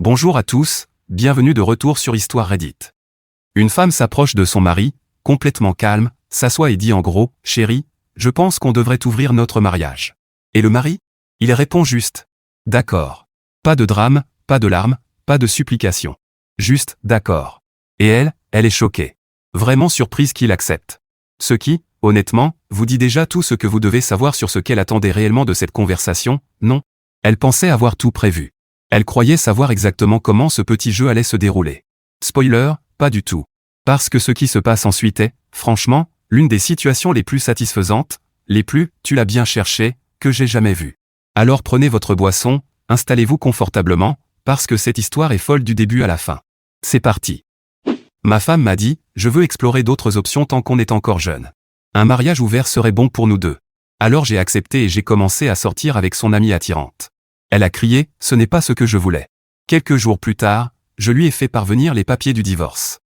Bonjour à tous, bienvenue de retour sur Histoire Reddit. Une femme s'approche de son mari, complètement calme, s'assoit et dit en gros, « Chérie, je pense qu'on devrait ouvrir notre mariage. » Et le mari? Il répond juste, « D'accord. » Pas de drame, pas de larmes, pas de supplication. Juste, « D'accord. » Et elle est choquée. Vraiment surprise qu'il accepte. Ce qui, honnêtement, vous dit déjà tout ce que vous devez savoir sur ce qu'elle attendait réellement de cette conversation, non? Elle pensait avoir tout prévu. Elle croyait savoir exactement comment ce petit jeu allait se dérouler. Spoiler, pas du tout. Parce que ce qui se passe ensuite est, franchement, l'une des situations les plus satisfaisantes, les plus, tu l'as bien cherché, que j'ai jamais vues. Alors prenez votre boisson, installez-vous confortablement, parce que cette histoire est folle du début à la fin. C'est parti. Ma femme m'a dit, je veux explorer d'autres options tant qu'on est encore jeune. Un mariage ouvert serait bon pour nous deux. Alors j'ai accepté et j'ai commencé à sortir avec son amie attirante. Elle a crié, ce n'est pas ce que je voulais. Quelques jours plus tard, je lui ai fait parvenir les papiers du divorce.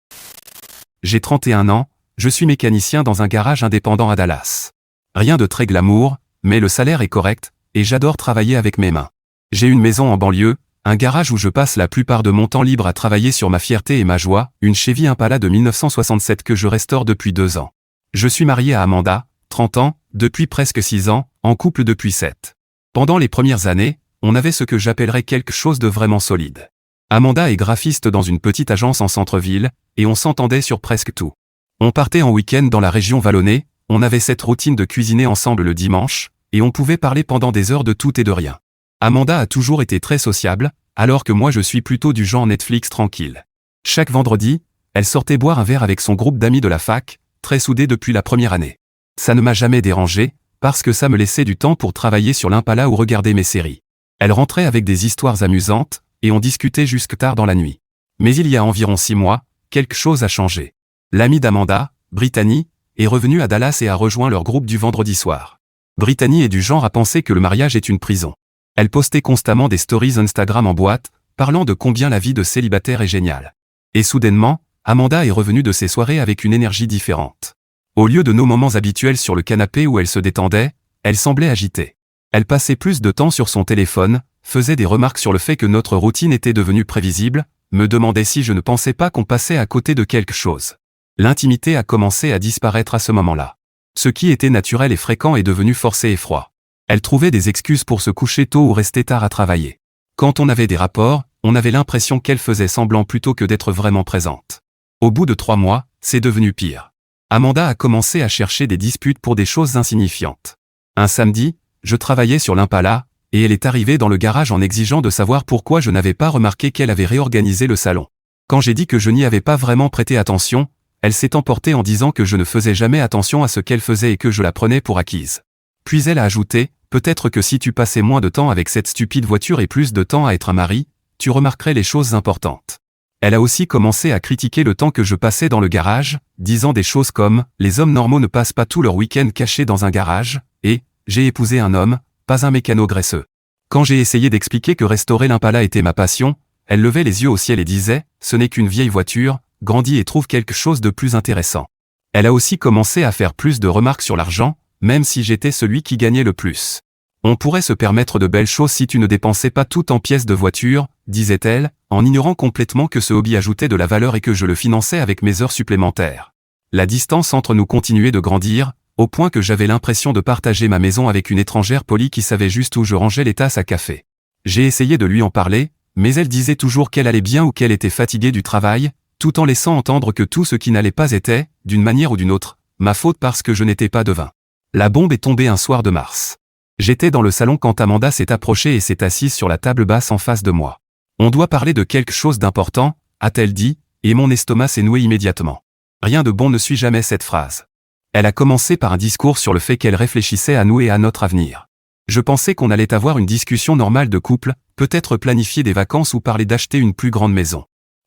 J'ai 31 ans, je suis mécanicien dans un garage indépendant à Dallas. Rien de très glamour, mais le salaire est correct, et j'adore travailler avec mes mains. J'ai une maison en banlieue, un garage où je passe la plupart de mon temps libre à travailler sur ma fierté et ma joie, une Chevy Impala de 1967 que je restaure depuis 2 ans. Je suis marié à Amanda, 30 ans, depuis presque 6 ans, en couple depuis 7. Pendant les premières années, on avait ce que j'appellerais quelque chose de vraiment solide. Amanda est graphiste dans une petite agence en centre-ville, et on s'entendait sur presque tout. On partait en week-end dans la région vallonnée, on avait cette routine de cuisiner ensemble le dimanche, et on pouvait parler pendant des heures de tout et de rien. Amanda a toujours été très sociable, alors que moi je suis plutôt du genre Netflix tranquille. Chaque vendredi, elle sortait boire un verre avec son groupe d'amis de la fac, très soudés depuis la première année. Ça ne m'a jamais dérangé, parce que ça me laissait du temps pour travailler sur l'Impala ou regarder mes séries. Elle rentrait avec des histoires amusantes, et on discutait jusque tard dans la nuit. Mais il y a environ 6 mois, quelque chose a changé. L'amie d'Amanda, Brittany, est revenue à Dallas et a rejoint leur groupe du vendredi soir. Brittany est du genre à penser que le mariage est une prison. Elle postait constamment des stories Instagram en boîte, parlant de combien la vie de célibataire est géniale. Et soudainement, Amanda est revenue de ses soirées avec une énergie différente. Au lieu de nos moments habituels sur le canapé où elle se détendait, elle semblait agitée. Elle passait plus de temps sur son téléphone, faisait des remarques sur le fait que notre routine était devenue prévisible, me demandait si je ne pensais pas qu'on passait à côté de quelque chose. L'intimité a commencé à disparaître à ce moment-là. Ce qui était naturel et fréquent est devenu forcé et froid. Elle trouvait des excuses pour se coucher tôt ou rester tard à travailler. Quand on avait des rapports, on avait l'impression qu'elle faisait semblant plutôt que d'être vraiment présente. Au bout de 3 mois, c'est devenu pire. Amanda a commencé à chercher des disputes pour des choses insignifiantes. Un samedi, je travaillais sur l'Impala, et elle est arrivée dans le garage en exigeant de savoir pourquoi je n'avais pas remarqué qu'elle avait réorganisé le salon. Quand j'ai dit que je n'y avais pas vraiment prêté attention, elle s'est emportée en disant que je ne faisais jamais attention à ce qu'elle faisait et que je la prenais pour acquise. Puis elle a ajouté, peut-être que si tu passais moins de temps avec cette stupide voiture et plus de temps à être un mari, tu remarquerais les choses importantes. Elle a aussi commencé à critiquer le temps que je passais dans le garage, disant des choses comme « les hommes normaux ne passent pas tout leur week-end cachés dans un garage » et « j'ai épousé un homme, pas un mécano graisseux ». Quand j'ai essayé d'expliquer que restaurer l'Impala était ma passion, elle levait les yeux au ciel et disait « ce n'est qu'une vieille voiture, grandis et trouve quelque chose de plus intéressant ». Elle a aussi commencé à faire plus de remarques sur l'argent, même si j'étais celui qui gagnait le plus. On pourrait se permettre de belles choses si tu ne dépensais pas tout en pièces de voiture, disait-elle, en ignorant complètement que ce hobby ajoutait de la valeur et que je le finançais avec mes heures supplémentaires. La distance entre nous continuait de grandir, au point que j'avais l'impression de partager ma maison avec une étrangère polie qui savait juste où je rangeais les tasses à café. J'ai essayé de lui en parler, mais elle disait toujours qu'elle allait bien ou qu'elle était fatiguée du travail, tout en laissant entendre que tout ce qui n'allait pas était, d'une manière ou d'une autre, ma faute parce que je n'étais pas devin. La bombe est tombée un soir de mars. J'étais dans le salon quand Amanda s'est approchée et s'est assise sur la table basse en face de moi. On doit parler de quelque chose d'important, a-t-elle dit, et mon estomac s'est noué immédiatement. Rien de bon ne suit jamais cette phrase. Elle a commencé par un discours sur le fait qu'elle réfléchissait à nous et à notre avenir. Je pensais qu'on allait avoir une discussion normale de couple, peut-être planifier des vacances ou parler d'acheter une plus grande maison.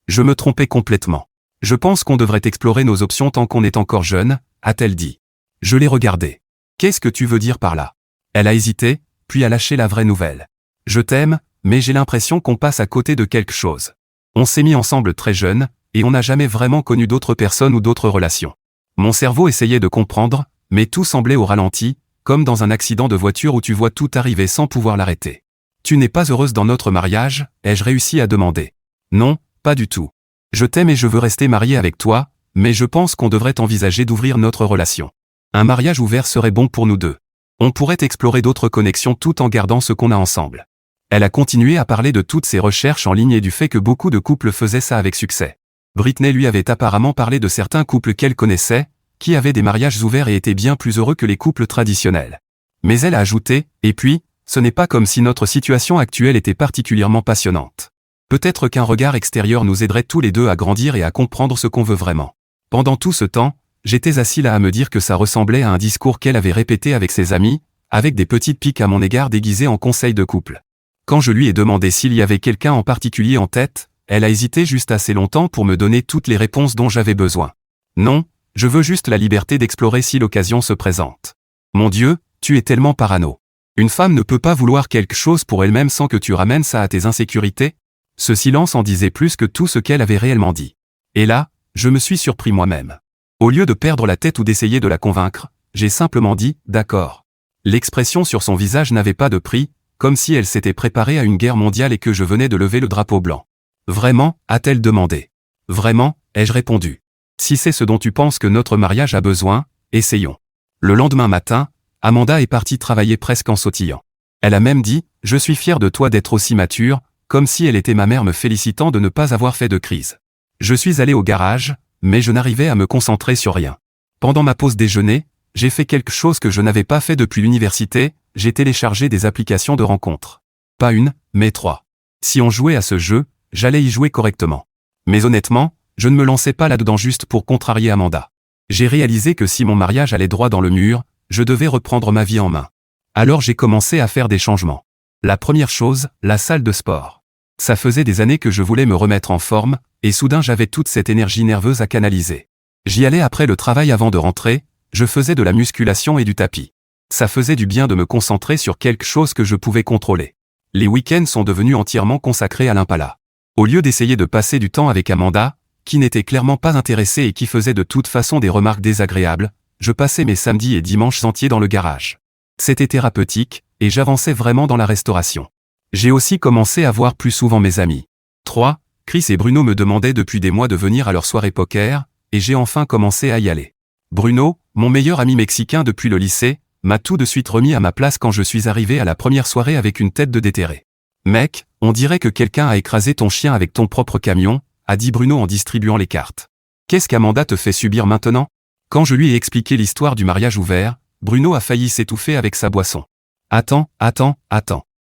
Je me trompais complètement. Je pense qu'on devrait explorer nos options tant qu'on est encore jeune, a-t-elle dit. Je l'ai regardée. Qu'est-ce que tu veux dire par là? Elle a hésité, puis a lâché la vraie nouvelle. Je t'aime, mais j'ai l'impression qu'on passe à côté de quelque chose. On s'est mis ensemble très jeune, et on n'a jamais vraiment connu d'autres personnes ou d'autres relations. Mon cerveau essayait de comprendre, mais tout semblait au ralenti, comme dans un accident de voiture où tu vois tout arriver sans pouvoir l'arrêter. Tu n'es pas heureuse dans notre mariage, ai-je réussi à demander. Non, pas du tout. Je t'aime et je veux rester mariée avec toi, mais je pense qu'on devrait envisager d'ouvrir notre relation. Un mariage ouvert serait bon pour nous deux. On pourrait explorer d'autres connexions tout en gardant ce qu'on a ensemble. Elle a continué à parler de toutes ses recherches en ligne et du fait que beaucoup de couples faisaient ça avec succès. Britney lui avait apparemment parlé de certains couples qu'elle connaissait, qui avaient des mariages ouverts et étaient bien plus heureux que les couples traditionnels. Mais elle a ajouté, et puis, ce n'est pas comme si notre situation actuelle était particulièrement passionnante. Peut-être qu'un regard extérieur nous aiderait tous les deux à grandir et à comprendre ce qu'on veut vraiment. Pendant tout ce temps, j'étais assis là à me dire que ça ressemblait à un discours qu'elle avait répété avec ses amis, avec des petites piques à mon égard déguisées en conseil de couple. Quand je lui ai demandé s'il y avait quelqu'un en particulier en tête, elle a hésité juste assez longtemps pour me donner toutes les réponses dont j'avais besoin. Non, je veux juste la liberté d'explorer si l'occasion se présente. Mon Dieu, tu es tellement parano. Une femme ne peut pas vouloir quelque chose pour elle-même sans que tu ramènes ça à tes insécurités? Ce silence en disait plus que tout ce qu'elle avait réellement dit. Et là, je me suis surpris moi-même. Au lieu de perdre la tête ou d'essayer de la convaincre, j'ai simplement dit « d'accord ». L'expression sur son visage n'avait pas de prix, comme si elle s'était préparée à une guerre mondiale et que je venais de lever le drapeau blanc. « Vraiment » a-t-elle demandé. « Vraiment » ai-je répondu. « Si c'est ce dont tu penses que notre mariage a besoin, essayons. » Le lendemain matin, Amanda est partie travailler presque en sautillant. Elle a même dit « Je suis fière de toi d'être aussi mature », comme si elle était ma mère me félicitant de ne pas avoir fait de crise. Je suis allé au garage, mais je n'arrivais à me concentrer sur rien. Pendant ma pause déjeuner, j'ai fait quelque chose que je n'avais pas fait depuis l'université, j'ai téléchargé des applications de rencontres. Pas une, mais 3. Si on jouait à ce jeu, j'allais y jouer correctement. Mais honnêtement, je ne me lançais pas là-dedans juste pour contrarier Amanda. J'ai réalisé que si mon mariage allait droit dans le mur, je devais reprendre ma vie en main. Alors j'ai commencé à faire des changements. La première chose, la salle de sport. Ça faisait des années que je voulais me remettre en forme, et soudain j'avais toute cette énergie nerveuse à canaliser. J'y allais après le travail avant de rentrer, je faisais de la musculation et du tapis. Ça faisait du bien de me concentrer sur quelque chose que je pouvais contrôler. Les week-ends sont devenus entièrement consacrés à l'Impala. Au lieu d'essayer de passer du temps avec Amanda, qui n'était clairement pas intéressée et qui faisait de toute façon des remarques désagréables, je passais mes samedis et dimanches entiers dans le garage. C'était thérapeutique, et j'avançais vraiment dans la restauration. J'ai aussi commencé à voir plus souvent mes amis. 3. Chris et Bruno me demandaient depuis des mois de venir à leur soirée poker, et j'ai enfin commencé à y aller. Bruno, mon meilleur ami mexicain depuis le lycée, m'a tout de suite remis à ma place quand je suis arrivé à la première soirée avec une tête de déterré. « Mec, on dirait que quelqu'un a écrasé ton chien avec ton propre camion », a dit Bruno en distribuant les cartes. « Qu'est-ce qu'Amanda te fait subir maintenant ?» Quand je lui ai expliqué l'histoire du mariage ouvert, Bruno a failli s'étouffer avec sa boisson. « Attends.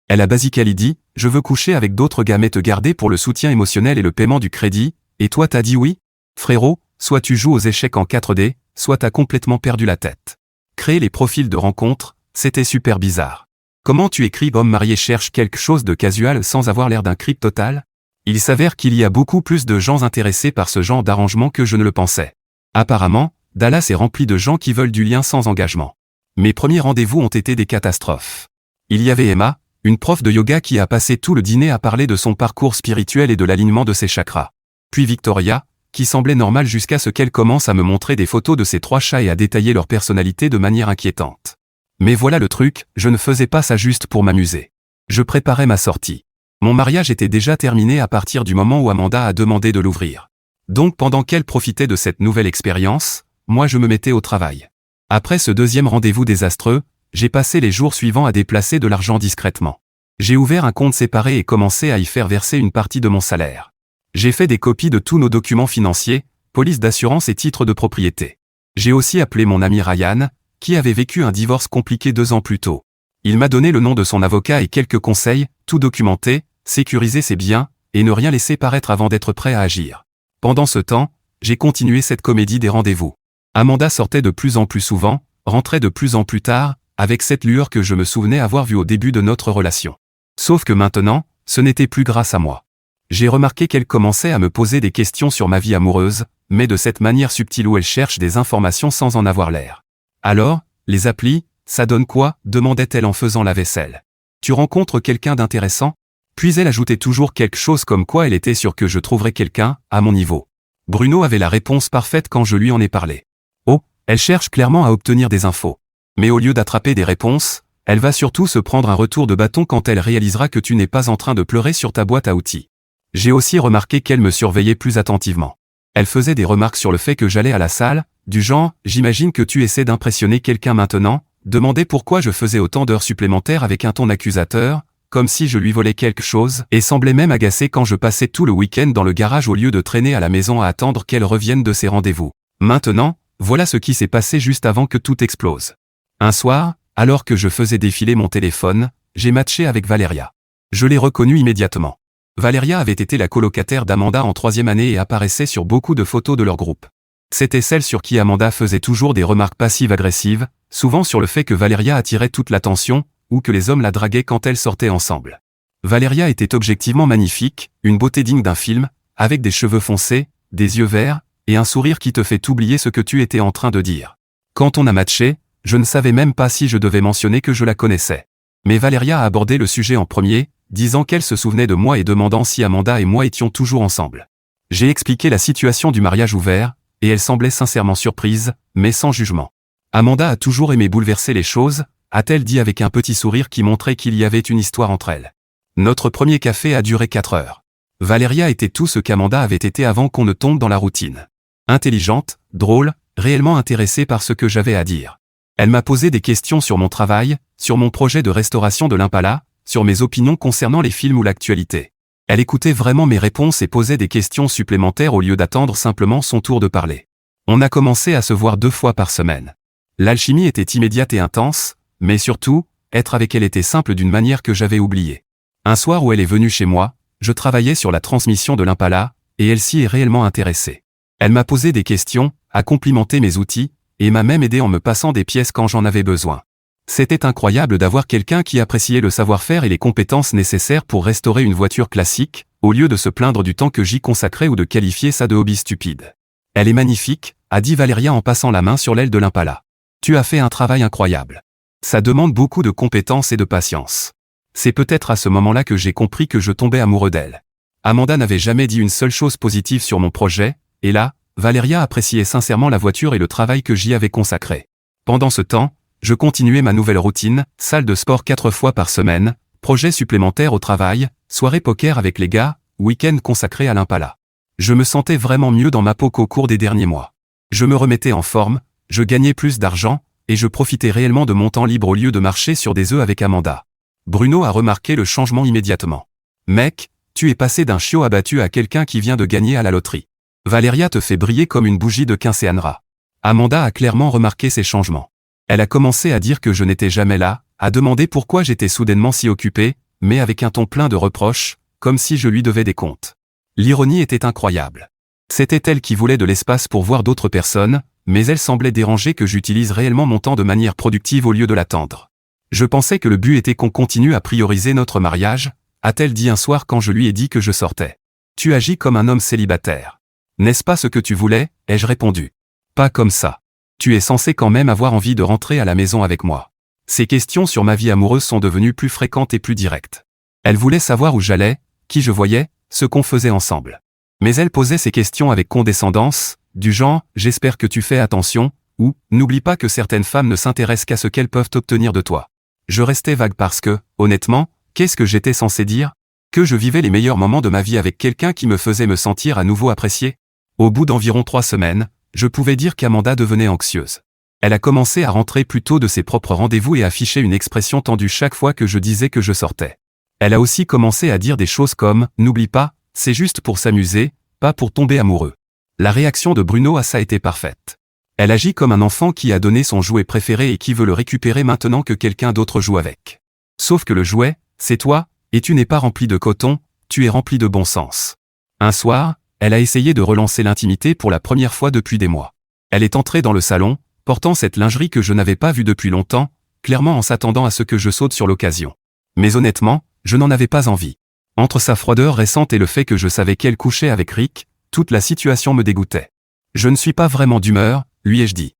Elle a basically dit, je veux coucher avec d'autres gars mais te garder pour le soutien émotionnel et le paiement du crédit, et toi t'as dit oui? Frérot, soit tu joues aux échecs en 4D, soit t'as complètement perdu la tête. » Créer les profils de rencontres, c'était super bizarre. Comment tu écris « homme marié cherche quelque chose de casual » sans avoir l'air d'un creep total? Il s'avère qu'il y a beaucoup plus de gens intéressés par ce genre d'arrangement que je ne le pensais. Apparemment, Dallas est rempli de gens qui veulent du lien sans engagement. Mes premiers rendez-vous ont été des catastrophes. Il y avait Emma, une prof de yoga qui a passé tout le dîner à parler de son parcours spirituel et de l'alignement de ses chakras. Puis Victoria, qui semblait normale jusqu'à ce qu'elle commence à me montrer des photos de ses 3 chats et à détailler leur personnalité de manière inquiétante. Mais voilà le truc, je ne faisais pas ça juste pour m'amuser. Je préparais ma sortie. Mon mariage était déjà terminé à partir du moment où Amanda a demandé de l'ouvrir. Donc pendant qu'elle profitait de cette nouvelle expérience, moi je me mettais au travail. Après ce deuxième rendez-vous désastreux, j'ai passé les jours suivants à déplacer de l'argent discrètement. J'ai ouvert un compte séparé et commencé à y faire verser une partie de mon salaire. J'ai fait des copies de tous nos documents financiers, police d'assurance et titres de propriété. J'ai aussi appelé mon ami Ryan, qui avait vécu un divorce compliqué 2 ans plus tôt. Il m'a donné le nom de son avocat et quelques conseils, tout documenté, sécuriser ses biens, et ne rien laisser paraître avant d'être prêt à agir. Pendant ce temps, j'ai continué cette comédie des rendez-vous. Amanda sortait de plus en plus souvent, rentrait de plus en plus tard, avec cette lueur que je me souvenais avoir vue au début de notre relation. Sauf que maintenant, ce n'était plus grâce à moi. J'ai remarqué qu'elle commençait à me poser des questions sur ma vie amoureuse, mais de cette manière subtile où elle cherche des informations sans en avoir l'air. Alors, les applis, ça donne quoi? Demandait-elle en faisant la vaisselle. Tu rencontres quelqu'un d'intéressant? Puis elle ajoutait toujours quelque chose comme quoi elle était sûre que je trouverais quelqu'un, à mon niveau. Bruno avait la réponse parfaite quand je lui en ai parlé. Oh, elle cherche clairement à obtenir des infos. Mais au lieu d'attraper des réponses, Elle va surtout se prendre un retour de bâton quand elle réalisera que tu n'es pas en train de pleurer sur ta boîte à outils. J'ai aussi remarqué qu'elle me surveillait plus attentivement. Elle faisait des remarques sur le fait que j'allais à la salle, du genre « J'imagine que tu essaies d'impressionner quelqu'un maintenant », demandait pourquoi je faisais autant d'heures supplémentaires avec un ton accusateur, comme si je lui volais quelque chose, et semblait même agacée quand je passais tout le week-end dans le garage au lieu de traîner à la maison à attendre qu'elle revienne de ses rendez-vous. Maintenant, voilà ce qui s'est passé juste avant que tout explose. Un soir, alors que je faisais défiler mon téléphone, j'ai matché avec Valéria. Je l'ai reconnue immédiatement. Valéria avait été la colocataire d'Amanda en 3e année et apparaissait sur beaucoup de photos de leur groupe. C'était celle sur qui Amanda faisait toujours des remarques passives-agressives, souvent sur le fait que Valéria attirait toute l'attention, ou que les hommes la draguaient quand elles sortaient ensemble. Valéria était objectivement magnifique, une beauté digne d'un film, avec des cheveux foncés, des yeux verts, et un sourire qui te fait oublier ce que tu étais en train de dire. Quand on a matché, je ne savais même pas si je devais mentionner que je la connaissais. Mais Valéria a abordé le sujet en premier, disant qu'elle se souvenait de moi et demandant si Amanda et moi étions toujours ensemble. J'ai expliqué la situation du mariage ouvert, et elle semblait sincèrement surprise, mais sans jugement. Amanda a toujours aimé bouleverser les choses, a-t-elle dit avec un petit sourire qui montrait qu'il y avait une histoire entre elles. Notre premier café a duré 4 heures. Valéria était tout ce qu'Amanda avait été avant qu'on ne tombe dans la routine. Intelligente, drôle, réellement intéressée par ce que j'avais à dire. Elle m'a posé des questions sur mon travail, sur mon projet de restauration de l'Impala, sur mes opinions concernant les films ou l'actualité. Elle écoutait vraiment mes réponses et posait des questions supplémentaires au lieu d'attendre simplement son tour de parler. On a commencé à se voir 2 fois par semaine. L'alchimie était immédiate et intense, mais surtout, être avec elle était simple d'une manière que j'avais oubliée. Un soir où elle est venue chez moi, je travaillais sur la transmission de l'Impala, et elle s'y est réellement intéressée. Elle m'a posé des questions, a complimenté mes outils, et m'a même aidé en me passant des pièces quand j'en avais besoin. C'était incroyable d'avoir quelqu'un qui appréciait le savoir-faire et les compétences nécessaires pour restaurer une voiture classique, au lieu de se plaindre du temps que j'y consacrais ou de qualifier ça de hobby stupide. Elle est magnifique, a dit Valéria en passant la main sur l'aile de l'Impala. Tu as fait un travail incroyable. Ça demande beaucoup de compétences et de patience. C'est peut-être à ce moment-là que j'ai compris que je tombais amoureux d'elle. Amanda n'avait jamais dit une seule chose positive sur mon projet, et là, Valéria appréciait sincèrement la voiture et le travail que j'y avais consacré. Pendant ce temps, je continuais ma nouvelle routine, salle de sport 4 fois par semaine, projet supplémentaire au travail, soirée poker avec les gars, week-end consacré à l'Impala. Je me sentais vraiment mieux dans ma peau qu'au cours des derniers mois. Je me remettais en forme, je gagnais plus d'argent, et je profitais réellement de mon temps libre au lieu de marcher sur des œufs avec Amanda. Bruno a remarqué le changement immédiatement. Mec, tu es passé d'un chiot abattu à quelqu'un qui vient de gagner à la loterie. Valéria te fait briller comme une bougie de quinceañera. Amanda a clairement remarqué ces changements. Elle a commencé à dire que je n'étais jamais là, à demander pourquoi j'étais soudainement si occupé, mais avec un ton plein de reproches, comme si je lui devais des comptes. L'ironie était incroyable. C'était elle qui voulait de l'espace pour voir d'autres personnes, mais elle semblait dérangée que j'utilise réellement mon temps de manière productive au lieu de l'attendre. Je pensais que le but était qu'on continue à prioriser notre mariage, a-t-elle dit un soir quand je lui ai dit que je sortais. Tu agis comme un homme célibataire. N'est-ce pas ce que tu voulais, ai-je répondu. Pas comme ça. Tu es censé quand même avoir envie de rentrer à la maison avec moi. Ces questions sur ma vie amoureuse sont devenues plus fréquentes et plus directes. Elle voulait savoir où j'allais, qui je voyais, ce qu'on faisait ensemble. Mais elle posait ces questions avec condescendance, du genre « j'espère que tu fais attention » ou « n'oublie pas que certaines femmes ne s'intéressent qu'à ce qu'elles peuvent obtenir de toi ». Je restais vague parce que, honnêtement, qu'est-ce que j'étais censé dire? Que je vivais les meilleurs moments de ma vie avec quelqu'un qui me faisait me sentir à nouveau apprécié? Au bout d'environ 3 semaines, je pouvais dire qu'Amanda devenait anxieuse. Elle a commencé à rentrer plus tôt de ses propres rendez-vous et afficher une expression tendue chaque fois que je disais que je sortais. Elle a aussi commencé à dire des choses comme « n'oublie pas, c'est juste pour s'amuser, pas pour tomber amoureux ». La réaction de Bruno à ça était parfaite. Elle agit comme un enfant qui a donné son jouet préféré et qui veut le récupérer maintenant que quelqu'un d'autre joue avec. Sauf que le jouet, c'est toi, et tu n'es pas rempli de coton, tu es rempli de bon sens. Un soir, elle a essayé de relancer l'intimité pour la première fois depuis des mois. Elle est entrée dans le salon, portant cette lingerie que je n'avais pas vue depuis longtemps, clairement en s'attendant à ce que je saute sur l'occasion. Mais honnêtement, je n'en avais pas envie. Entre sa froideur récente et le fait que je savais qu'elle couchait avec Rick, toute la situation me dégoûtait. Je ne suis pas vraiment d'humeur, lui ai-je dit.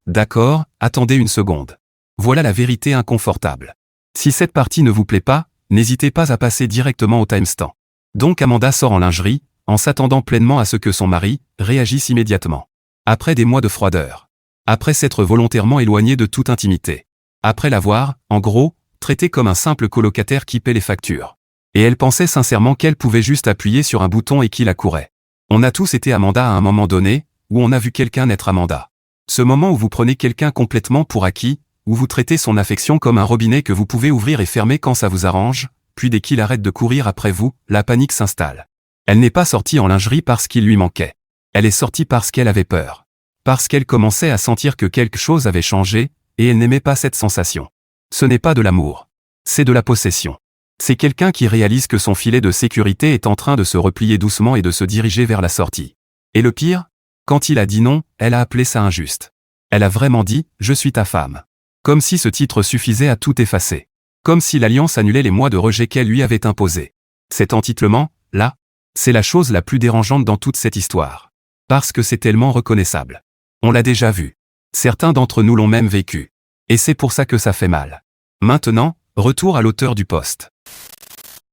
D'accord, attendez une seconde. Voilà la vérité inconfortable. Si cette partie ne vous plaît pas, n'hésitez pas à passer directement au timestamp. Donc Amanda sort en lingerie, en s'attendant pleinement à ce que son mari réagisse immédiatement. Après des mois de froideur. Après s'être volontairement éloignée de toute intimité. Après l'avoir, en gros, traité comme un simple colocataire qui paie les factures. Et elle pensait sincèrement qu'elle pouvait juste appuyer sur un bouton et qu'il accourait. On a tous été Amanda à un moment donné, où on a vu quelqu'un être Amanda. Ce moment où vous prenez quelqu'un complètement pour acquis, où vous traitez son affection comme un robinet que vous pouvez ouvrir et fermer quand ça vous arrange, puis dès qu'il arrête de courir après vous, la panique s'installe. Elle n'est pas sortie en lingerie parce qu'il lui manquait. Elle est sortie parce qu'elle avait peur. Parce qu'elle commençait à sentir que quelque chose avait changé, et elle n'aimait pas cette sensation. Ce n'est pas de l'amour. C'est de la possession. C'est quelqu'un qui réalise que son filet de sécurité est en train de se replier doucement et de se diriger vers la sortie. Et le pire? Quand il a dit non, elle a appelé ça injuste. Elle a vraiment dit « Je suis ta femme ». Comme si ce titre suffisait à tout effacer. Comme si l'alliance annulait les mois de rejet qu'elle lui avait imposés. Cet entitlement, là, c'est la chose la plus dérangeante dans toute cette histoire. Parce que c'est tellement reconnaissable. On l'a déjà vu. Certains d'entre nous l'ont même vécu. Et c'est pour ça que ça fait mal. Maintenant, retour à l'auteur du post.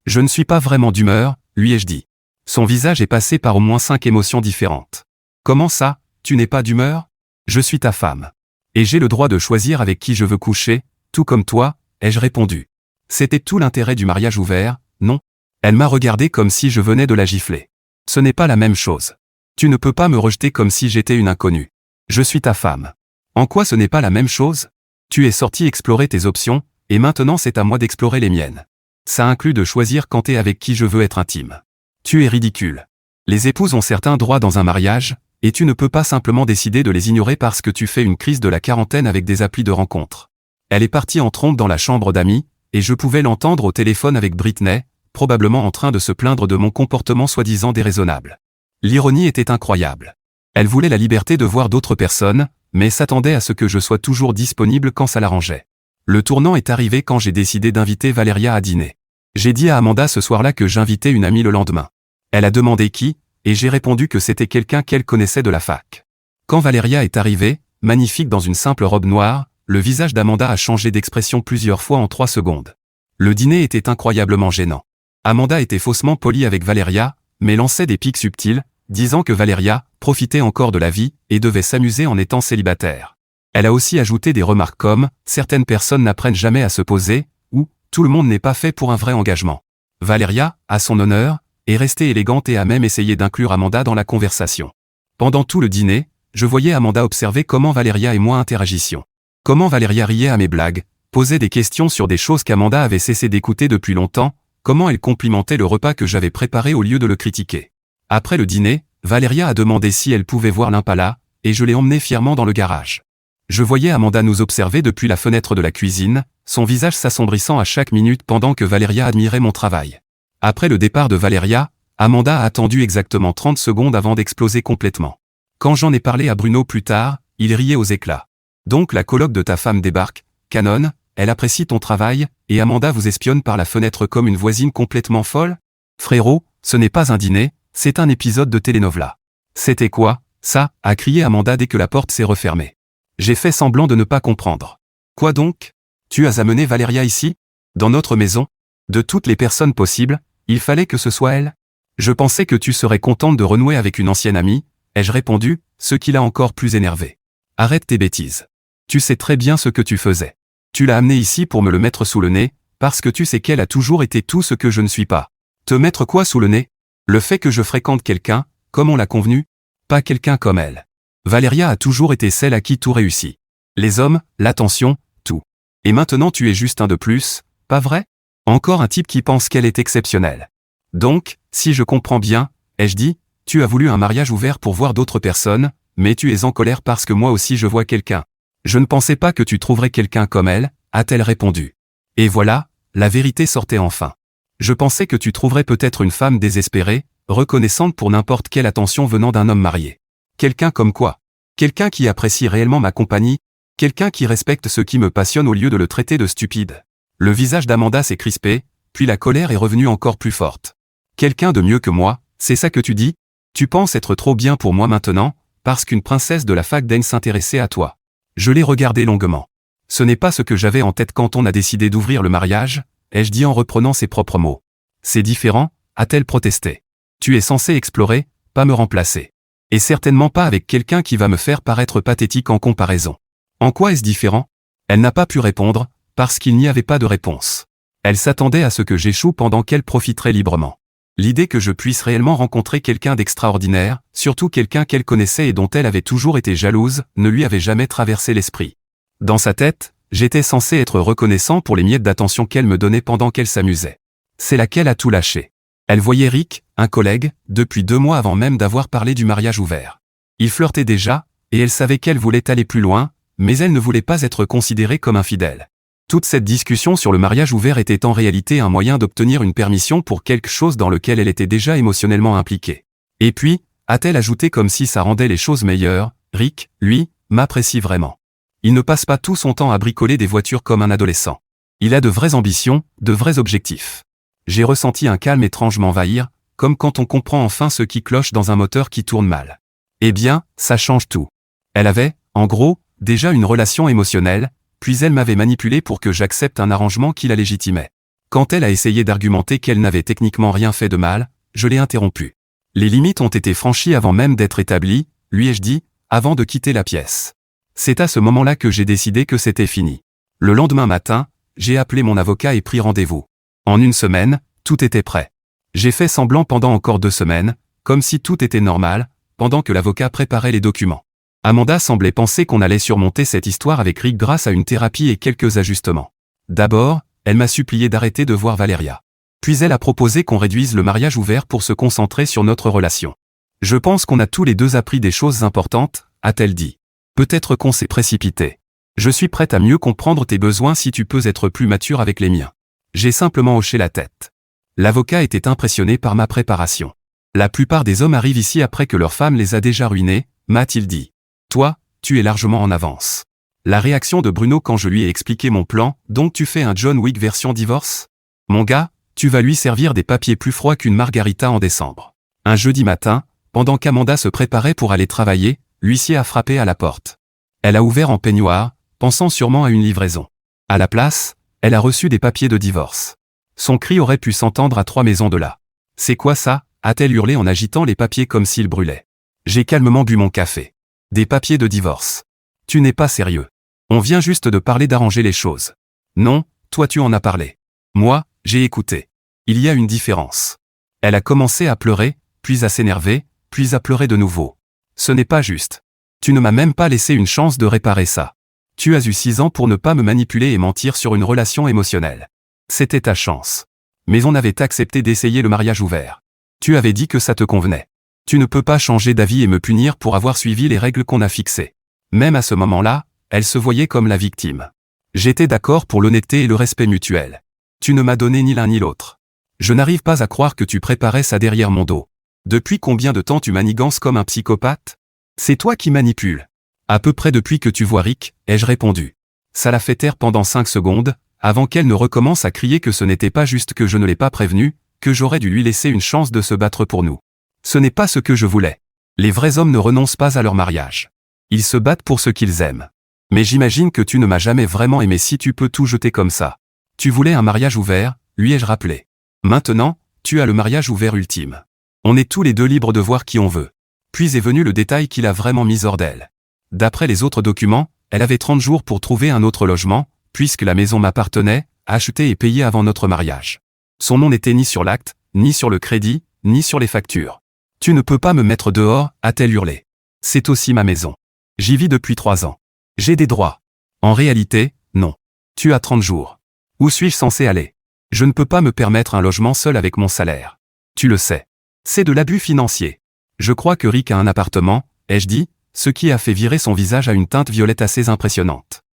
Je ne suis pas vraiment d'humeur, lui ai-je dit. Son visage est passé par au moins 5 émotions différentes. Comment ça, tu n'es pas d'humeur? Je suis ta femme. Et j'ai le droit de choisir avec qui je veux coucher, tout comme toi, ai-je répondu. C'était tout l'intérêt du mariage ouvert, non? Elle m'a regardé comme si je venais de la gifler. Ce n'est pas la même chose. Tu ne peux pas me rejeter comme si j'étais une inconnue. Je suis ta femme. En quoi ce n'est pas la même chose? Tu es sorti explorer tes options, et maintenant c'est à moi d'explorer les miennes. Ça inclut de choisir quand et avec qui je veux être intime. Tu es ridicule. Les épouses ont certains droits dans un mariage, et tu ne peux pas simplement décider de les ignorer parce que tu fais une crise de la quarantaine avec des applis de rencontre. Elle est partie en trompe dans la chambre d'amis, et je pouvais l'entendre au téléphone avec Britney, probablement en train de se plaindre de mon comportement soi-disant déraisonnable. L'ironie était incroyable. Elle voulait la liberté de voir d'autres personnes, mais s'attendait à ce que je sois toujours disponible quand ça l'arrangeait. Le tournant est arrivé quand j'ai décidé d'inviter Valeria à dîner. J'ai dit à Amanda ce soir-là que j'invitais une amie le lendemain. Elle a demandé qui, et j'ai répondu que c'était quelqu'un qu'elle connaissait de la fac. Quand Valeria est arrivée, magnifique dans une simple robe noire, le visage d'Amanda a changé d'expression plusieurs fois en 3 secondes. Le dîner était incroyablement gênant. Amanda était faussement polie avec Valeria, mais lançait des pics subtils, disant que Valeria profitait encore de la vie et devait s'amuser en étant célibataire. Elle a aussi ajouté des remarques comme « Certaines personnes n'apprennent jamais à se poser » ou « Tout le monde n'est pas fait pour un vrai engagement ». Valeria, à son honneur, est restée élégante et a même essayé d'inclure Amanda dans la conversation. Pendant tout le dîner, je voyais Amanda observer comment Valeria et moi interagissions. Comment Valeria riait à mes blagues, posait des questions sur des choses qu'Amanda avait cessé d'écouter depuis longtemps, comment elle complimentait le repas que j'avais préparé au lieu de le critiquer. Après le dîner, Valeria a demandé si elle pouvait voir l'Impala, et je l'ai emmenée fièrement dans le garage. Je voyais Amanda nous observer depuis la fenêtre de la cuisine, son visage s'assombrissant à chaque minute pendant que Valeria admirait mon travail. Après le départ de Valeria, Amanda a attendu exactement 30 secondes avant d'exploser complètement. Quand j'en ai parlé à Bruno plus tard, il riait aux éclats. Donc la coloc de ta femme débarque, Canon, elle apprécie ton travail, et Amanda vous espionne par la fenêtre comme une voisine complètement folle? Frérot, ce n'est pas un dîner, c'est un épisode de telenovela. C'était quoi, ça? A crié Amanda dès que la porte s'est refermée. J'ai fait semblant de ne pas comprendre. Quoi donc? Tu as amené Valeria ici? Dans notre maison? De toutes les personnes possibles, il fallait que ce soit elle? Je pensais que tu serais contente de renouer avec une ancienne amie, ai-je répondu, ce qui l'a encore plus énervé. Arrête tes bêtises. Tu sais très bien ce que tu faisais. Tu l'as amenée ici pour me le mettre sous le nez, parce que tu sais qu'elle a toujours été tout ce que je ne suis pas. Te mettre quoi sous le nez? Le fait que je fréquente quelqu'un, comme on l'a convenu? Pas quelqu'un comme elle. Valeria a toujours été celle à qui tout réussit. Les hommes, l'attention, tout. Et maintenant tu es juste un de plus, pas vrai? Encore un type qui pense qu'elle est exceptionnelle. Donc, si je comprends bien, ai-je dit, tu as voulu un mariage ouvert pour voir d'autres personnes, mais tu es en colère parce que moi aussi je vois quelqu'un. Je ne pensais pas que tu trouverais quelqu'un comme elle, a-t-elle répondu. Et voilà, la vérité sortait enfin. Je pensais que tu trouverais peut-être une femme désespérée, reconnaissante pour n'importe quelle attention venant d'un homme marié. Quelqu'un comme quoi? Quelqu'un qui apprécie réellement ma compagnie, quelqu'un qui respecte ce qui me passionne au lieu de le traiter de stupide. Le visage d'Amanda s'est crispé, puis la colère est revenue encore plus forte. Quelqu'un de mieux que moi, c'est ça que tu dis? Tu penses être trop bien pour moi maintenant, parce qu'une princesse de la fac daigne s'intéresser à toi. Je l'ai regardé longuement. Ce n'est pas ce que j'avais en tête quand on a décidé d'ouvrir le mariage, ai-je dit en reprenant ses propres mots. C'est différent, a-t-elle protesté. Tu es censé explorer, pas me remplacer. Et certainement pas avec quelqu'un qui va me faire paraître pathétique en comparaison. En quoi est-ce différent? Elle n'a pas pu répondre, parce qu'il n'y avait pas de réponse. Elle s'attendait à ce que j'échoue pendant qu'elle profiterait librement. L'idée que je puisse réellement rencontrer quelqu'un d'extraordinaire, surtout quelqu'un qu'elle connaissait et dont elle avait toujours été jalouse, ne lui avait jamais traversé l'esprit. Dans sa tête, j'étais censé être reconnaissant pour les miettes d'attention qu'elle me donnait pendant qu'elle s'amusait. C'est là qu'elle a tout lâché. Elle voyait Rick, un collègue, depuis 2 mois avant même d'avoir parlé du mariage ouvert. Il flirtait déjà, et elle savait qu'elle voulait aller plus loin, mais elle ne voulait pas être considérée comme infidèle. Toute cette discussion sur le mariage ouvert était en réalité un moyen d'obtenir une permission pour quelque chose dans lequel elle était déjà émotionnellement impliquée. Et puis, a-t-elle ajouté comme si ça rendait les choses meilleures, Rick, lui, m'apprécie vraiment. Il ne passe pas tout son temps à bricoler des voitures comme un adolescent. Il a de vraies ambitions, de vrais objectifs. J'ai ressenti un calme étrange m'envahir, comme quand on comprend enfin ce qui cloche dans un moteur qui tourne mal. Eh bien, ça change tout. Elle avait, en gros, déjà une relation émotionnelle, puis elle m'avait manipulé pour que j'accepte un arrangement qui la légitimait. Quand elle a essayé d'argumenter qu'elle n'avait techniquement rien fait de mal, je l'ai interrompue. Les limites ont été franchies avant même d'être établies, lui ai-je dit, avant de quitter la pièce. C'est à ce moment-là que j'ai décidé que c'était fini. Le lendemain matin, j'ai appelé mon avocat et pris rendez-vous. En 1 semaine, tout était prêt. J'ai fait semblant pendant encore 2 semaines, comme si tout était normal, pendant que l'avocat préparait les documents. Amanda semblait penser qu'on allait surmonter cette histoire avec Rick grâce à une thérapie et quelques ajustements. D'abord, elle m'a supplié d'arrêter de voir Valeria. Puis elle a proposé qu'on réduise le mariage ouvert pour se concentrer sur notre relation. Je pense qu'on a tous les deux appris des choses importantes, a-t-elle dit. Peut-être qu'on s'est précipité. Je suis prête à mieux comprendre tes besoins si tu peux être plus mature avec les miens. J'ai simplement hoché la tête. L'avocat était impressionné par ma préparation. La plupart des hommes arrivent ici après que leur femme les a déjà ruinés, m'a-t-il dit. Toi, tu es largement en avance. La réaction de Bruno quand je lui ai expliqué mon plan, donc tu fais un John Wick version divorce? Mon gars, tu vas lui servir des papiers plus froids qu'une margarita en décembre. Un jeudi matin, pendant qu'Amanda se préparait pour aller travailler, l'huissier a frappé à la porte. Elle a ouvert en peignoir, pensant sûrement à une livraison. À la place, elle a reçu des papiers de divorce. Son cri aurait pu s'entendre à 3 maisons de là. C'est quoi ça? A-t-elle hurlé en agitant les papiers comme s'ils brûlaient. J'ai calmement bu mon café. Des papiers de divorce. Tu n'es pas sérieux. On vient juste de parler d'arranger les choses. Non, toi tu en as parlé. Moi, j'ai écouté. Il y a une différence. Elle a commencé à pleurer, puis à s'énerver, puis à pleurer de nouveau. Ce n'est pas juste. Tu ne m'as même pas laissé une chance de réparer ça. Tu as eu 6 ans pour ne pas me manipuler et mentir sur une relation émotionnelle. C'était ta chance. Mais on avait accepté d'essayer le mariage ouvert. Tu avais dit que ça te convenait. Tu ne peux pas changer d'avis et me punir pour avoir suivi les règles qu'on a fixées. Même à ce moment-là, elle se voyait comme la victime. J'étais d'accord pour l'honnêteté et le respect mutuel. Tu ne m'as donné ni l'un ni l'autre. Je n'arrive pas à croire que tu préparais ça derrière mon dos. Depuis combien de temps tu manigances comme un psychopathe? C'est toi qui manipules. À peu près depuis que tu vois Rick, ai-je répondu. Ça l'a fait taire pendant 5 secondes, avant qu'elle ne recommence à crier que ce n'était pas juste que je ne l'ai pas prévenu, que j'aurais dû lui laisser une chance de se battre pour nous. Ce n'est pas ce que je voulais. Les vrais hommes ne renoncent pas à leur mariage. Ils se battent pour ce qu'ils aiment. Mais j'imagine que tu ne m'as jamais vraiment aimé si tu peux tout jeter comme ça. Tu voulais un mariage ouvert, lui ai-je rappelé. Maintenant, tu as le mariage ouvert ultime. On est tous les deux libres de voir qui on veut. Puis est venu le détail qu'il a vraiment mis hors d'elle. D'après les autres documents, elle avait 30 jours pour trouver un autre logement, puisque la maison m'appartenait, achetée et payée avant notre mariage. Son nom n'était ni sur l'acte, ni sur le crédit, ni sur les factures. Tu ne peux pas me mettre dehors, a-t-elle hurlé. C'est aussi ma maison. J'y vis depuis 3 ans. J'ai des droits. En réalité, non. Tu as 30 jours. Où suis-je censé aller? Je ne peux pas me permettre un logement seul avec mon salaire. Tu le sais. C'est de l'abus financier. Je crois que Rick a un appartement, ai-je dit, ce qui a fait virer son visage à une teinte violette assez impressionnante.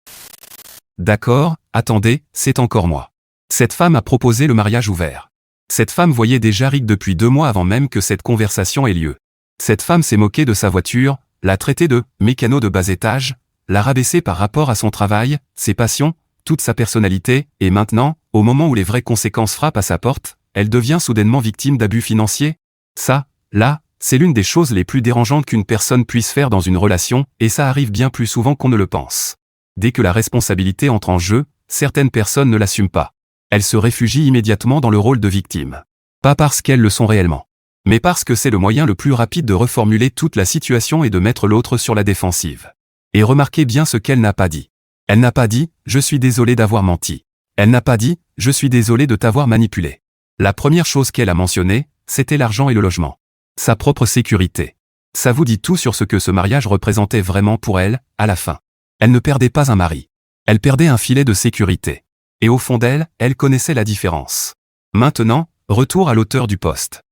D'accord, attendez, c'est encore moi. Cette femme a proposé le mariage ouvert. Cette femme voyait déjà Rick depuis 2 mois avant même que cette conversation ait lieu. Cette femme s'est moquée de sa voiture, l'a traitée de « mécano de bas étage », l'a rabaissée par rapport à son travail, ses passions, toute sa personnalité, et maintenant, au moment où les vraies conséquences frappent à sa porte, elle devient soudainement victime d'abus financiers. Ça, là, c'est l'une des choses les plus dérangeantes qu'une personne puisse faire dans une relation, et ça arrive bien plus souvent qu'on ne le pense. Dès que la responsabilité entre en jeu, certaines personnes ne l'assument pas. Elles se réfugient immédiatement dans le rôle de victime. Pas parce qu'elles le sont réellement, mais parce que c'est le moyen le plus rapide de reformuler toute la situation et de mettre l'autre sur la défensive. Et remarquez bien ce qu'elle n'a pas dit. Elle n'a pas dit « Je suis désolé d'avoir menti ». Elle n'a pas dit « Je suis désolé de t'avoir manipulé ». La première chose qu'elle a mentionnée, c'était l'argent et le logement. Sa propre sécurité. Ça vous dit tout sur ce que ce mariage représentait vraiment pour elle, à la fin. Elle ne perdait pas un mari. Elle perdait un filet de sécurité. Et au fond d'elle, elle connaissait la différence. Maintenant, retour à l'auteur du post.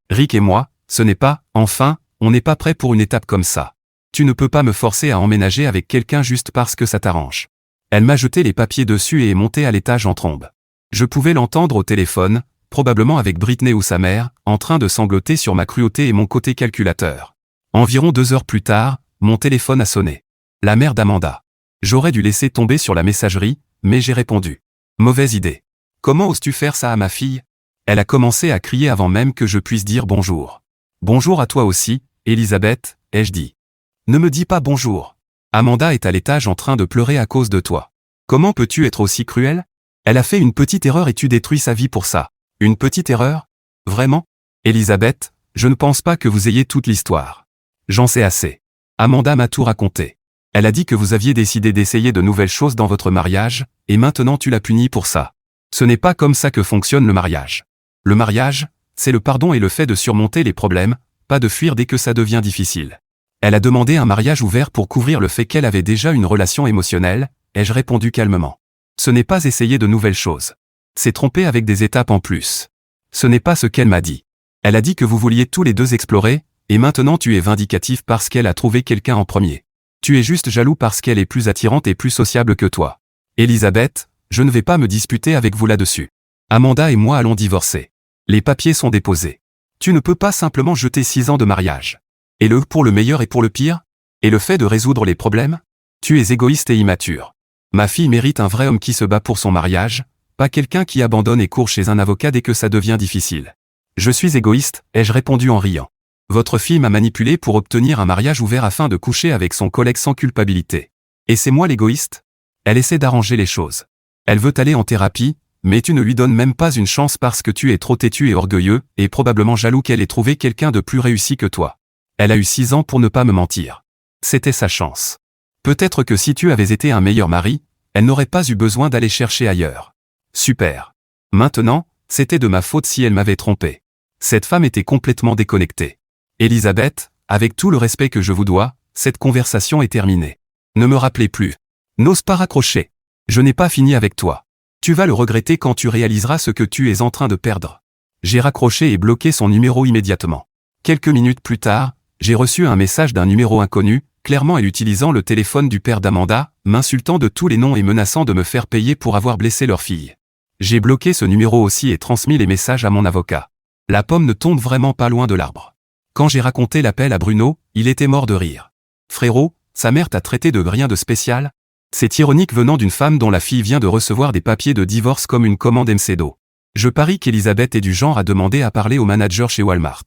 Rick et moi, ce n'est pas, enfin, on n'est pas prêt pour une étape comme ça. Tu ne peux pas me forcer à emménager avec quelqu'un juste parce que ça t'arrange. Elle m'a jeté les papiers dessus et est montée à l'étage en trombe. Je pouvais l'entendre au téléphone, probablement avec Britney ou sa mère, en train de sangloter sur ma cruauté et mon côté calculateur. Environ 2 heures plus tard, mon téléphone a sonné. La mère d'Amanda. J'aurais dû laisser tomber sur la messagerie, mais j'ai répondu. Mauvaise idée. Comment oses-tu faire ça à ma fille? Elle a commencé à crier avant même que je puisse dire bonjour. Bonjour à toi aussi, Elisabeth, ai-je dit. Ne me dis pas bonjour. Amanda est à l'étage en train de pleurer à cause de toi. Comment peux-tu être aussi cruel? Elle a fait une petite erreur et tu détruis sa vie pour ça. Une petite erreur? Vraiment? Elisabeth, je ne pense pas que vous ayez toute l'histoire. J'en sais assez. Amanda m'a tout raconté. Elle a dit que vous aviez décidé d'essayer de nouvelles choses dans votre mariage, et maintenant tu la punis pour ça. Ce n'est pas comme ça que fonctionne le mariage. Le mariage, c'est le pardon et le fait de surmonter les problèmes, pas de fuir dès que ça devient difficile. Elle a demandé un mariage ouvert pour couvrir le fait qu'elle avait déjà une relation émotionnelle, ai-je répondu calmement. Ce n'est pas essayer de nouvelles choses. C'est tromper avec des étapes en plus. Ce n'est pas ce qu'elle m'a dit. Elle a dit que vous vouliez tous les deux explorer, et maintenant tu es vindicatif parce qu'elle a trouvé quelqu'un en premier. Tu es juste jaloux parce qu'elle est plus attirante et plus sociable que toi. Elisabeth, je ne vais pas me disputer avec vous là-dessus. Amanda et moi allons divorcer. Les papiers sont déposés. Tu ne peux pas simplement jeter 6 ans de mariage. Et le pour le meilleur et pour le pire? Et le fait de résoudre les problèmes? Tu es égoïste et immature. Ma fille mérite un vrai homme qui se bat pour son mariage, pas quelqu'un qui abandonne et court chez un avocat dès que ça devient difficile. Je suis égoïste, ai-je répondu en riant. Votre fille m'a manipulé pour obtenir un mariage ouvert afin de coucher avec son collègue sans culpabilité. Et c'est moi l'égoïste? Elle essaie d'arranger les choses. Elle veut aller en thérapie, mais tu ne lui donnes même pas une chance parce que tu es trop têtu et orgueilleux, et probablement jaloux qu'elle ait trouvé quelqu'un de plus réussi que toi. Elle a eu 6 ans pour ne pas me mentir. C'était sa chance. Peut-être que si tu avais été un meilleur mari, elle n'aurait pas eu besoin d'aller chercher ailleurs. Super. Maintenant, c'était de ma faute si elle m'avait trompé. Cette femme était complètement déconnectée. Elisabeth, avec tout le respect que je vous dois, cette conversation est terminée. Ne me rappelez plus. N'ose pas raccrocher. Je n'ai pas fini avec toi. Tu vas le regretter quand tu réaliseras ce que tu es en train de perdre. J'ai raccroché et bloqué son numéro immédiatement. Quelques minutes plus tard, j'ai reçu un message d'un numéro inconnu, clairement elle utilisant le téléphone du père d'Amanda, m'insultant de tous les noms et menaçant de me faire payer pour avoir blessé leur fille. J'ai bloqué ce numéro aussi et transmis les messages à mon avocat. La pomme ne tombe vraiment pas loin de l'arbre. Quand j'ai raconté l'appel à Bruno, il était mort de rire. Frérot, sa mère t'a traité de rien de spécial? C'est ironique venant d'une femme dont la fille vient de recevoir des papiers de divorce comme une commande MCDO. Je parie qu'Elisabeth est du genre à demander à parler au manager chez Walmart.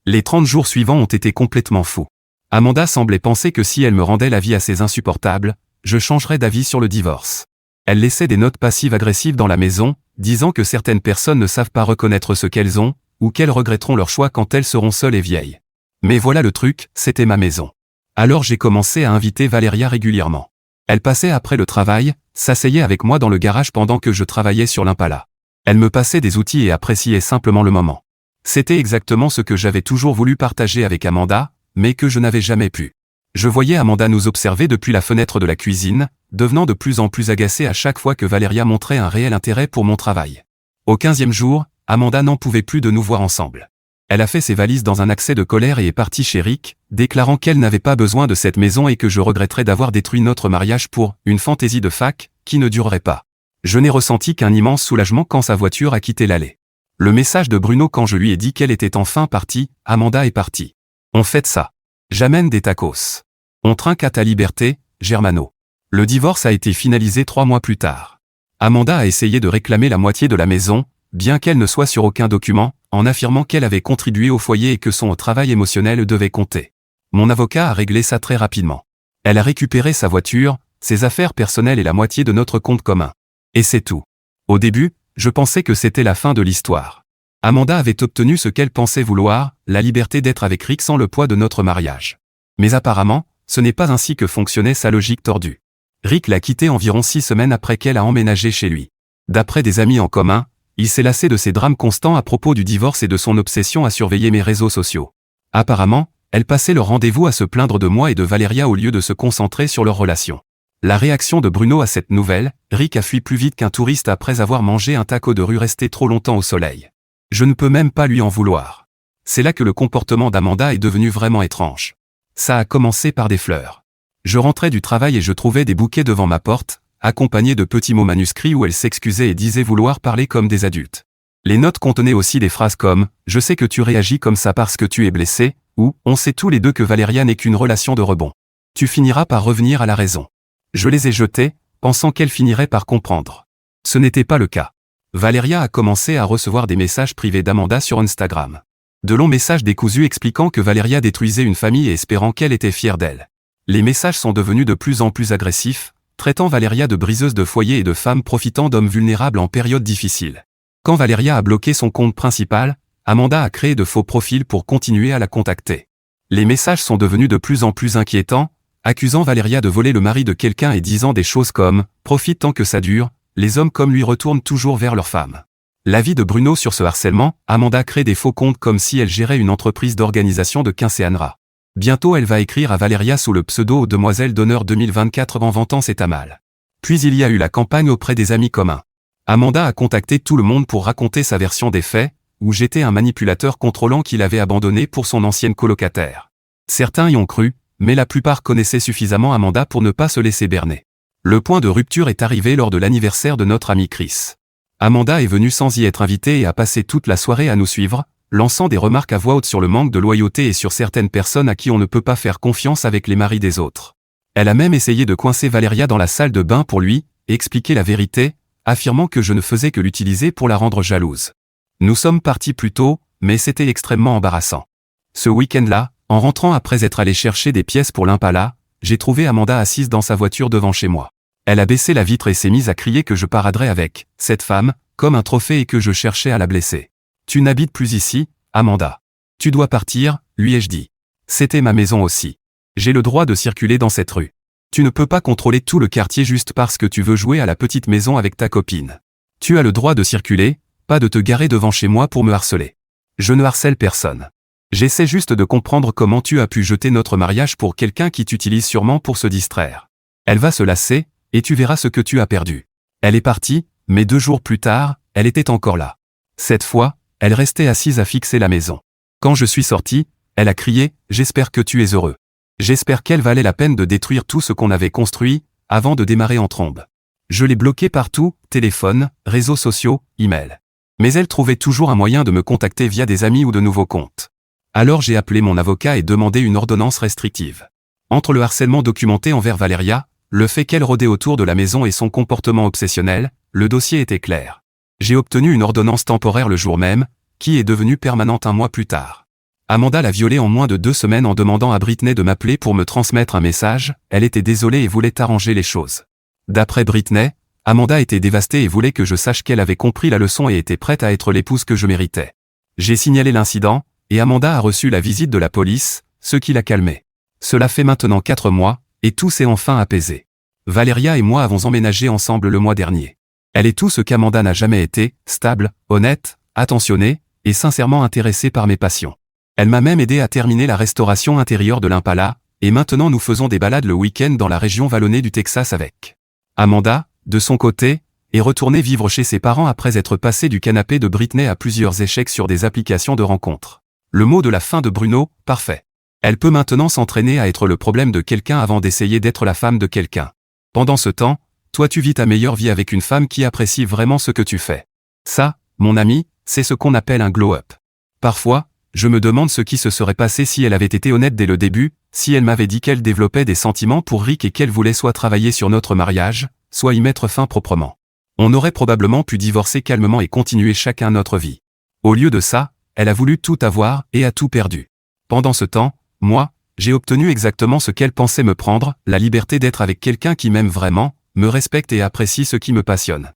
Les 30 jours suivants ont été complètement fous. Amanda semblait penser que si elle me rendait la vie assez insupportable, je changerais d'avis sur le divorce. Elle laissait des notes passives-agressives dans la maison, disant que certaines personnes ne savent pas reconnaître ce qu'elles ont, ou qu'elles regretteront leur choix quand elles seront seules et vieilles. Mais voilà le truc, c'était ma maison. Alors j'ai commencé à inviter Valéria régulièrement. Elle passait après le travail, s'asseyait avec moi dans le garage pendant que je travaillais sur l'Impala. Elle me passait des outils et appréciait simplement le moment. C'était exactement ce que j'avais toujours voulu partager avec Amanda, mais que je n'avais jamais pu. Je voyais Amanda nous observer depuis la fenêtre de la cuisine, devenant de plus en plus agacée à chaque fois que Valéria montrait un réel intérêt pour mon travail. Au 15e jour, Amanda n'en pouvait plus de nous voir ensemble. Elle a fait ses valises dans un accès de colère et est partie chez Rick, déclarant qu'elle n'avait pas besoin de cette maison et que je regretterais d'avoir détruit notre mariage pour une fantaisie de fac qui ne durerait pas. Je n'ai ressenti qu'un immense soulagement quand sa voiture a quitté l'allée. Le message de Bruno quand je lui ai dit qu'elle était enfin partie, Amanda est partie. On fête ça. J'amène des tacos. On trinque à ta liberté, Germano. Le divorce a été finalisé 3 mois plus tard. Amanda a essayé de réclamer la moitié de la maison, bien qu'elle ne soit sur aucun document, en affirmant qu'elle avait contribué au foyer et que son travail émotionnel devait compter. Mon avocat a réglé ça très rapidement. Elle a récupéré sa voiture, ses affaires personnelles et la moitié de notre compte commun. Et c'est tout. Au début, je pensais que c'était la fin de l'histoire. Amanda avait obtenu ce qu'elle pensait vouloir, la liberté d'être avec Rick sans le poids de notre mariage. Mais apparemment, ce n'est pas ainsi que fonctionnait sa logique tordue. Rick l'a quittée environ 6 semaines après qu'elle a emménagé chez lui. D'après des amis en commun, il s'est lassé de ses drames constants à propos du divorce et de son obsession à surveiller mes réseaux sociaux. Apparemment, elle passait leur rendez-vous à se plaindre de moi et de Valeria au lieu de se concentrer sur leur relation. La réaction de Bruno à cette nouvelle, Rick a fui plus vite qu'un touriste après avoir mangé un taco de rue resté trop longtemps au soleil. Je ne peux même pas lui en vouloir. C'est là que le comportement d'Amanda est devenu vraiment étrange. Ça a commencé par des fleurs. Je rentrais du travail et je trouvais des bouquets devant ma porte, accompagnés de petits mots manuscrits où elle s'excusait et disait vouloir parler comme des adultes. Les notes contenaient aussi des phrases comme « Je sais que tu réagis comme ça parce que tu es blessé » ou « On sait tous les deux que Valeria n'est qu'une relation de rebond. Tu finiras par revenir à la raison. » Je les ai jetées, pensant qu'elle finirait par comprendre. Ce n'était pas le cas. Valeria a commencé à recevoir des messages privés d'Amanda sur Instagram. De longs messages décousus expliquant que Valeria détruisait une famille et espérant qu'elle était fière d'elle. Les messages sont devenus de plus en plus agressifs, traitant Valeria de briseuse de foyer et de femme profitant d'hommes vulnérables en période difficile. Quand Valeria a bloqué son compte principal, Amanda a créé de faux profils pour continuer à la contacter. Les messages sont devenus de plus en plus inquiétants, accusant Valeria de voler le mari de quelqu'un et disant des choses comme « Profite tant que ça dure », les hommes comme lui retournent toujours vers leurs femmes. L'avis de Bruno sur ce harcèlement, Amanda crée des faux comptes comme si elle gérait une entreprise d'organisation de quinceañera. Bientôt elle va écrire à Valeria sous le pseudo Demoiselle d'honneur 2024 en vantant ses tamales. Puis il y a eu la campagne auprès des amis communs. Amanda a contacté tout le monde pour raconter sa version des faits, où j'étais un manipulateur contrôlant qu'il avait abandonné pour son ancienne colocataire. Certains y ont cru, mais la plupart connaissaient suffisamment Amanda pour ne pas se laisser berner. Le point de rupture est arrivé lors de l'anniversaire de notre ami Chris. Amanda est venue sans y être invitée et a passé toute la soirée à nous suivre, lançant des remarques à voix haute sur le manque de loyauté et sur certaines personnes à qui on ne peut pas faire confiance avec les maris des autres. Elle a même essayé de coincer Valeria dans la salle de bain pour lui expliquer la vérité, affirmant que je ne faisais que l'utiliser pour la rendre jalouse. Nous sommes partis plus tôt, mais c'était extrêmement embarrassant. Ce week-end-là, en rentrant après être allé chercher des pièces pour l'Impala, j'ai trouvé Amanda assise dans sa voiture devant chez moi. Elle a baissé la vitre et s'est mise à crier que je paraderais avec cette femme, comme un trophée et que je cherchais à la blesser. « Tu n'habites plus ici, Amanda. Tu dois partir, lui ai-je dit. C'était ma maison aussi. J'ai le droit de circuler dans cette rue. Tu ne peux pas contrôler tout le quartier juste parce que tu veux jouer à la petite maison avec ta copine. Tu as le droit de circuler, pas de te garer devant chez moi pour me harceler. Je ne harcèle personne. J'essaie juste de comprendre comment tu as pu jeter notre mariage pour quelqu'un qui t'utilise sûrement pour se distraire. Elle va se lasser, et tu verras ce que tu as perdu. » Elle est partie, mais 2 jours plus tard, elle était encore là. Cette fois, elle restait assise à fixer la maison. Quand je suis sorti, elle a crié « J'espère que tu es heureux. J'espère qu'elle valait la peine de détruire tout ce qu'on avait construit, avant de démarrer en trombe. » Je l'ai bloquée partout, téléphone, réseaux sociaux, email. Mais elle trouvait toujours un moyen de me contacter via des amis ou de nouveaux comptes. Alors j'ai appelé mon avocat et demandé une ordonnance restrictive. Entre le harcèlement documenté envers Valeria, le fait qu'elle rôdait autour de la maison et son comportement obsessionnel, le dossier était clair. J'ai obtenu une ordonnance temporaire le jour même, qui est devenue permanente 1 mois plus tard. Amanda l'a violée en moins de 2 semaines en demandant à Britney de m'appeler pour me transmettre un message, elle était désolée et voulait arranger les choses. D'après Britney, Amanda était dévastée et voulait que je sache qu'elle avait compris la leçon et était prête à être l'épouse que je méritais. J'ai signalé l'incident, et Amanda a reçu la visite de la police, ce qui l'a calmée. Cela fait maintenant 4 mois, et tout s'est enfin apaisé. Valeria et moi avons emménagé ensemble le mois dernier. Elle est tout ce qu'Amanda n'a jamais été, stable, honnête, attentionnée, et sincèrement intéressée par mes passions. Elle m'a même aidé à terminer la restauration intérieure de l'Impala, et maintenant nous faisons des balades le week-end dans la région vallonnée du Texas avec. Amanda, de son côté, est retournée vivre chez ses parents après être passée du canapé de Britney à plusieurs échecs sur des applications de rencontres. Le mot de la fin de Bruno, parfait. Elle peut maintenant s'entraîner à être le problème de quelqu'un avant d'essayer d'être la femme de quelqu'un. Pendant ce temps, toi tu vis ta meilleure vie avec une femme qui apprécie vraiment ce que tu fais. Ça, mon ami, c'est ce qu'on appelle un glow-up. Parfois, je me demande ce qui se serait passé si elle avait été honnête dès le début, si elle m'avait dit qu'elle développait des sentiments pour Rick et qu'elle voulait soit travailler sur notre mariage, soit y mettre fin proprement. On aurait probablement pu divorcer calmement et continuer chacun notre vie. Au lieu de ça, elle a voulu tout avoir et a tout perdu. Pendant ce temps, moi, j'ai obtenu exactement ce qu'elle pensait me prendre, la liberté d'être avec quelqu'un qui m'aime vraiment, me respecte et apprécie ce qui me passionne.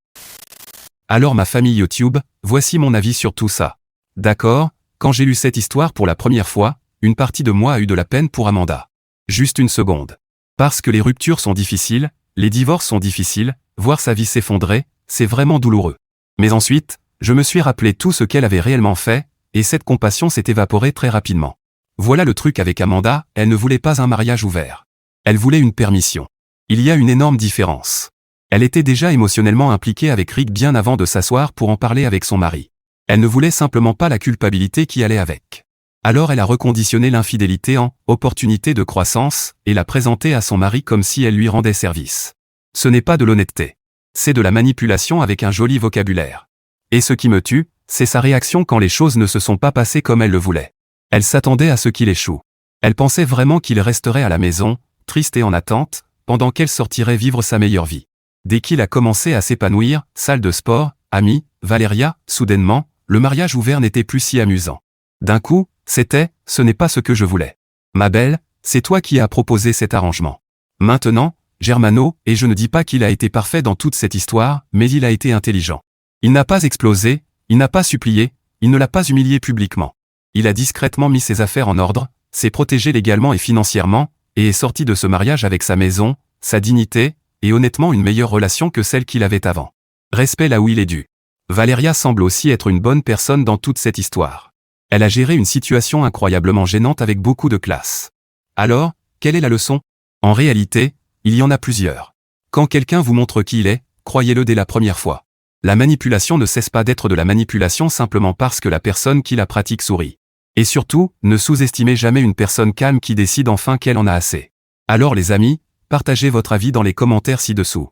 Alors ma famille YouTube, voici mon avis sur tout ça. D'accord, quand j'ai lu cette histoire pour la première fois, une partie de moi a eu de la peine pour Amanda. Juste une seconde. Parce que les ruptures sont difficiles, Les divorces sont difficiles, voir sa vie s'effondrer, c'est vraiment douloureux. Mais ensuite, je me suis rappelé tout ce qu'elle avait réellement fait, et cette compassion s'est évaporée très rapidement. Voilà le truc avec Amanda, elle ne voulait pas un mariage ouvert. Elle voulait une permission. Il y a une énorme différence. Elle était déjà émotionnellement impliquée avec Rick bien avant de s'asseoir pour en parler avec son mari. Elle ne voulait simplement pas la culpabilité qui allait avec. Alors elle a reconditionné l'infidélité en « opportunité de croissance » et l'a présentée à son mari comme si elle lui rendait service. Ce n'est pas de l'honnêteté. C'est de la manipulation avec un joli vocabulaire. Et ce qui me tue, c'est sa réaction quand les choses ne se sont pas passées comme elle le voulait. Elle s'attendait à ce qu'il échoue. Elle pensait vraiment qu'il resterait à la maison, triste et en attente, pendant qu'elle sortirait vivre sa meilleure vie. Dès qu'il a commencé à s'épanouir, salle de sport, amis, Valéria, soudainement, le mariage ouvert n'était plus si amusant. D'un coup, c'était « ce n'est pas ce que je voulais. Ma belle, c'est toi qui as proposé cet arrangement. Maintenant, Germano, et je ne dis pas qu'il a été parfait dans toute cette histoire, mais il a été intelligent. Il n'a pas explosé, il n'a pas supplié, il ne l'a pas humilié publiquement. Il a discrètement mis ses affaires en ordre, s'est protégé légalement et financièrement, et est sorti de ce mariage avec sa maison, sa dignité, et honnêtement une meilleure relation que celle qu'il avait avant. Respect là où il est dû. Valéria semble aussi être une bonne personne dans toute cette histoire. Elle a géré une situation incroyablement gênante avec beaucoup de classe. Alors, quelle est la leçon? En réalité, il y en a plusieurs. Quand quelqu'un vous montre qui il est, croyez-le dès la première fois. La manipulation ne cesse pas d'être de la manipulation simplement parce que la personne qui la pratique sourit. Et surtout, ne sous-estimez jamais une personne calme qui décide enfin qu'elle en a assez. Alors les amis, partagez votre avis dans les commentaires ci-dessous.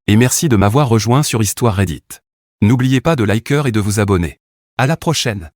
Et merci de m'avoir rejoint sur Histoire Reddit. N'oubliez pas de liker et de vous abonner. À la prochaine!